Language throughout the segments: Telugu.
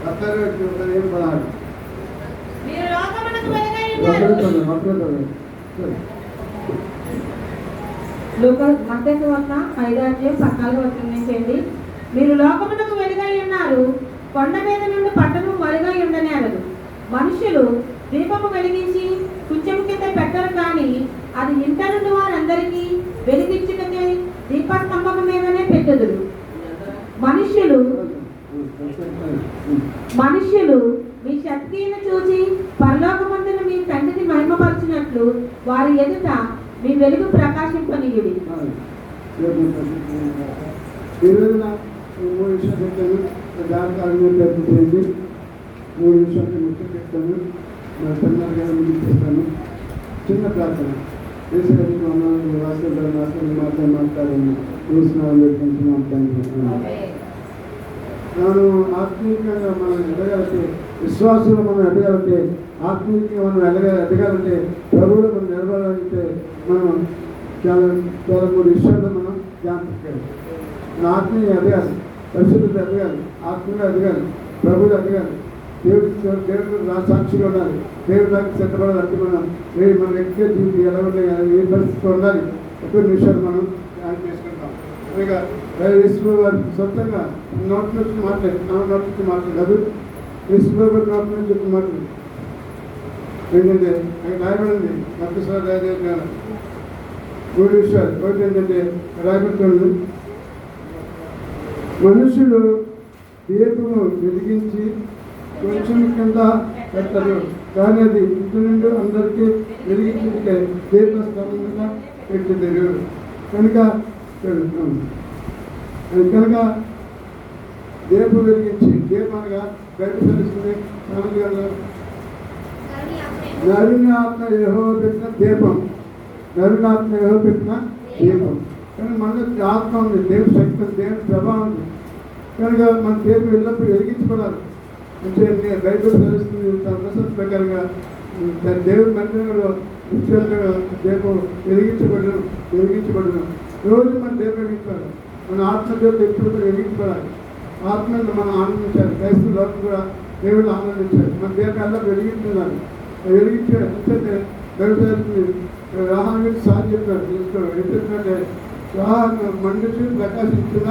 ఏం పడాలి మత్తయి వార్త 5:14 మీరు లోకమునకు వెలుగై ఉన్నారు. కొండ మీద నుండి పట్టణం మరుగై ఉండనేరదు. మనుషులు దీపము వెలిగించి కుంచెము కింద పెట్టరు, కానీ అది ఇంట నుండి వారందరికీ వెలిగించుటకే దీపస్తంభము మీదనే పెట్టుదురు. మనుష్యులు మీ శక్తిని చూసి పరలోకమందున మీ తండ్రిని మహిమపరచినట్లు వారి ఎదుట మీ వెలుగు ప్రకాశింపనీయుడి. మూడు విషయాలు చెప్తాను, దానికి అడుగు చేయండి. మూడు విషయాలు ముఖ్యం చెప్తాను, తొందరగా ముగిస్తాను. చిన్న ప్రార్థన. దేశానికి మాట్లాడండి మనం ఆత్మీయంగా మనం ఎదగాలంటే, విశ్వాసంలో మనం ఎదగాలంటే, ఆత్మీయంగా మనం ఎదగాలంటే, ప్రభువులో మనం నిలబడాలంటే మనం చాలా మూడు విషయాల్లో మనం జ్ఞాపకాలి. మన ఆత్మీయ ఎదగాలి, పరిశుద్ధత ఎదగాలి, ఆత్మీయంగా ఎదగాలి, ప్రభువులు ఎదగాలి, దేవుడు సాక్షిగా ఉండాలి, దేవుడు దాకా సిద్ధపడాలంటే మనం మన వ్యక్తిగత జీవితం ఎలా ఉండాలి, ఏ పరిస్థితి ఉండాలి, ఎక్కువ విషయాలు మనం ధ్యానం చేసుకుంటాం. అలాగే వారి సొంతంగా నోటి నుంచి మాట్లాడు, నా నోటి నుంచి మాట్లాడదు, యేసుప్రభు గారి నోటి నుంచి చెప్పిన మాట్లాడు ఏంటంటే అక్కడ రాయబడింది. మధ్యసారి మూడు విషయాలు. ఒకటి ఏంటంటే రాయబడుతుంది, మనుషులు దీపము వెలిగించి కొంచెం కింద పెట్టరు, కానీ అది ఇంటి నుండి అందరికీ వెలిగించుంటే దీపస్తంభంగా పెట్టుతారు. కనుక దీపం వెలిగించి, దీపం అనగా బయట తెలుస్తుంది. నరుణాత్మ యెహోవా పెట్టిన దీపం, నరుణాత్మ యెహోవా పెట్టిన దీపం. కానీ మనలో ఆత్మ ఉంది, దేవుని శక్తి, దేవుని ప్రభావం ఉంది. కనుక మన దీపం ఎల్లప్పుడూ వెలిగించబడాలి. అంటే బైబిల్ తెలుస్తుంది, తన ప్రసన్న ప్రకారంగా దేవుని మందిరంలో దీపం వెలిగించబడను. రోజు మన దీపం వెలిగించాలి. మన ఆత్మ దేవుడు ఎప్పుడు వెలిగించబడాలి. ఆత్మను మనం ఆనందించాలి. క్రైస్తవ లోకం కూడా దేవుడు ఆనందించాలి. మన దీపం ఎలా వెలిగించాలి. వెలిగించే వ్యవసాయానికి రాహాన్ని గురించి సార్ చెప్పారు. ఎందుకంటే రాహాన్ని మండుచు ప్రకాశించిన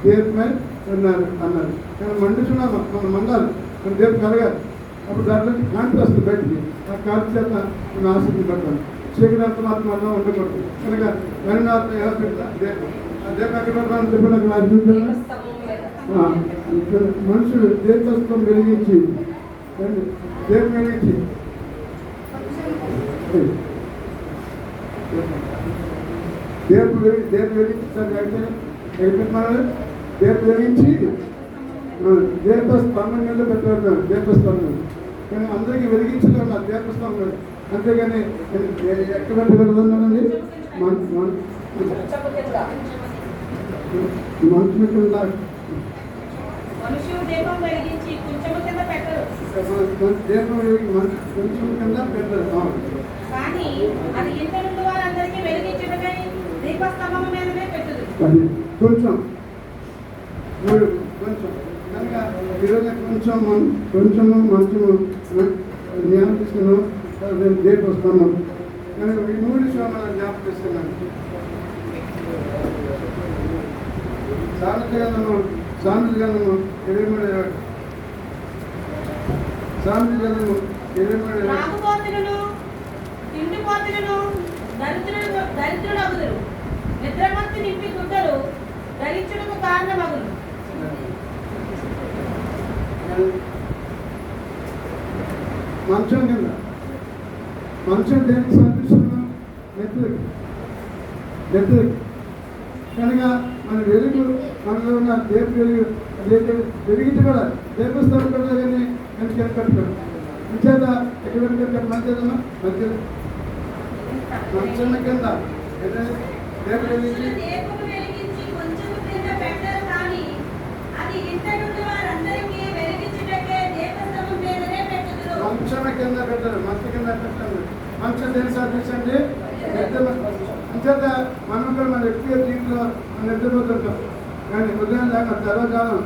దీపమే అన్నారు. కానీ మండుచున్నా మనం మండాలి, మన దీపం కలగాలి. అప్పుడు దాంట్లో కాంతి వస్తుంది బయటికి. ఆ కాంతి చేత మనం ఆసక్తి పడతాం. చీకటి మాత్రం అలా ఉండకూడదు. కనుక నరుణాత్మ దీపం, ఆ దీపం ఎక్కడ పడతామని చెప్పిన మనుషులు దీపస్తం వెలిగించి, దీపం వెలిగించి దీపం వెలిగించి దీపం వెలిగించి దీపస్తంభం మీద పెట్టారు. దీపస్తంభం కానీ అందరికీ వెలిగించలే ఉన్నారు దీపస్తంభం. అంతేగాని ఎక్కడ వెళ్ళదండి మనుషుల కింద దీపం వెలిగి కొంచెం కింద పెట్టరు. కొంచెం కనుక ఈరోజు కొంచెము మంచము జ్ఞాపకం తీసుకున్నాం. నేను దీపం వస్తున్నాం. కానీ ఈ మూడు విషయాలు మనం జ్ఞాపకం తీసుకున్నాను. సామెతల గ్రంథము 23:23 మంచం కింద, మంచం దేనికి సంతృష్టున్నాం? నెత్తులకి. కనుక మన వెలుగు, మనలో ఉన్న దేపు వెలుగు వెలిగించబడాలి. దేవస్థానం కూడా కానీ మంచి కట్టుకోండి. అంచేత ఎక్కడ మంచిదమ్మా, మంచిది మంచం కింద దేపు వెలిగించి మంచం కింద పెట్టారు. మంచం కింద పెట్టండి. మంచం దేని సాధించండి? అంచేత మనం కూడా మన వ్యక్తిగత జీవితంలో మనం నిద్రపోతుంటాం. కానీ ఉదయం దాకా తెల్లకాలం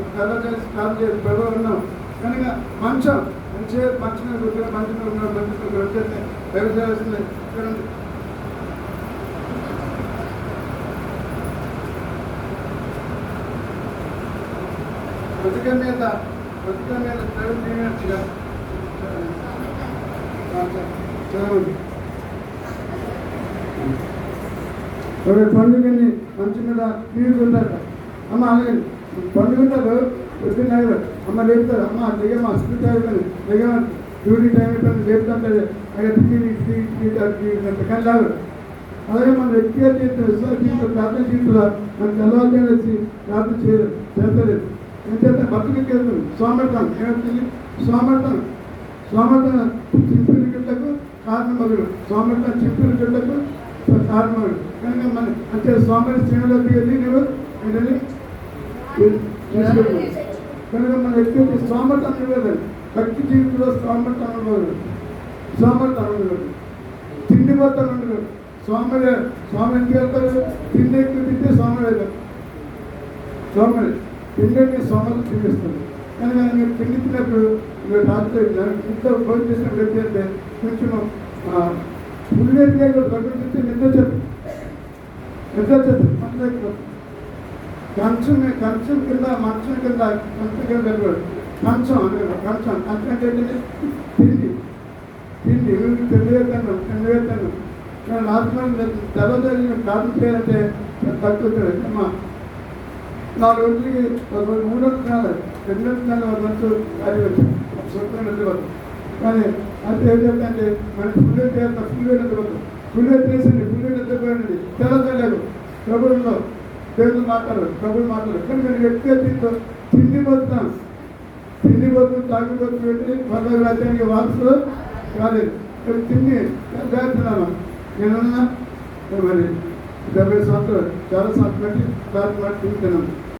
స్టార్ట్ చేసి ప్రభావం ఉన్నాం. కనుక మంచం మంచి మీద కూర్చొని మంచి మీద ఉన్నాడు, మంచి మీద వచ్చేస్తే వ్యవసాయం వస్తుంది. బతుక మీద చదవండి. పండుగని మంచి మీద తీసుకుంటారు. అమ్మ అలాగే పండుగంటారు వచ్చినారు. అమ్మ లేపుతారు. అమ్మ దిగమ్మ స్కూల్ టైం దిగమ్మ డ్యూటీ టైం అయిపోయింది లేపుతుంటారు. అక్కడ కానీ లాగు. అలాగే మన వ్యక్తిగత జీవితం విశ్వాస జీవితం ప్రార్థన జీవితంలో మన తెల్లవారు వచ్చి ప్రార్థన చేస్తలేదు. ఏం చేస్తే బతుకెళ్తుంది సోమర్థం. ఏమవుతుంది? సోమర్థం చింపుల గిడ్డకు కారణమగుడు. సోమర్థం చింపుల గిడ్డకు కారణమగుడు. కనుక మన అంటే సోమరి శ్రేణులోకి వెళ్ళి నువ్వు ఏంటని తీసుకెళ్ళి కనుక మన వ్యక్తి సోమర్థం ఇవ్వలేదు. భక్తి జీవితంలో సోమర్థం ఉండదు. తిండిపోతాం ఉండదు. స్వామి ఎందుకు వెళ్తారు? తిండి ఎక్కువ తింటే సోమరి తిండి సోమరి చూపిస్తుంది. కనుక మీరు తిండి తిన్నప్పుడు మీరు రాత్రి ఇంట్లో భోజనం చేసినప్పుడు ఏంటంటే కొంచెం పుల్లేరుగా ప్రకృతి నిద్ర చెప్పు కంచం కింద మంచం కింద వెళ్ళాడు. కంచం అంటే ఏంటంటే తిండి తిండివేస్తాను నేను ఆత్మని తెల్లదల్లి ప్రార్థన చేయాలంటే తగ్గుతుంది. అమ్మా 4 రోజులకి 3 నెలలు 2 నెలలు మంచు అది వచ్చింది సొంతం నిద్రపోతుంది. కానీ అది ఏం చెప్తాంటే మనకి ఫుల్ వేసేయండి ఫుల్ నిద్రపోయండి తెల్లదలేదు. ప్రభుత్వంలో దేవుడు మాట్లాడరు కానీ నేను వ్యక్తిగా తిండిపోతున్నాను తాగిపోతు పెట్టి 10 రాజ్యానికి వారసులు కాలేదు. తిండి చేస్తున్నాను నేనున్నా మరి 70 సంవత్సరాలు చాలా సంవత్సరాలు బట్టి తింటున్నాను.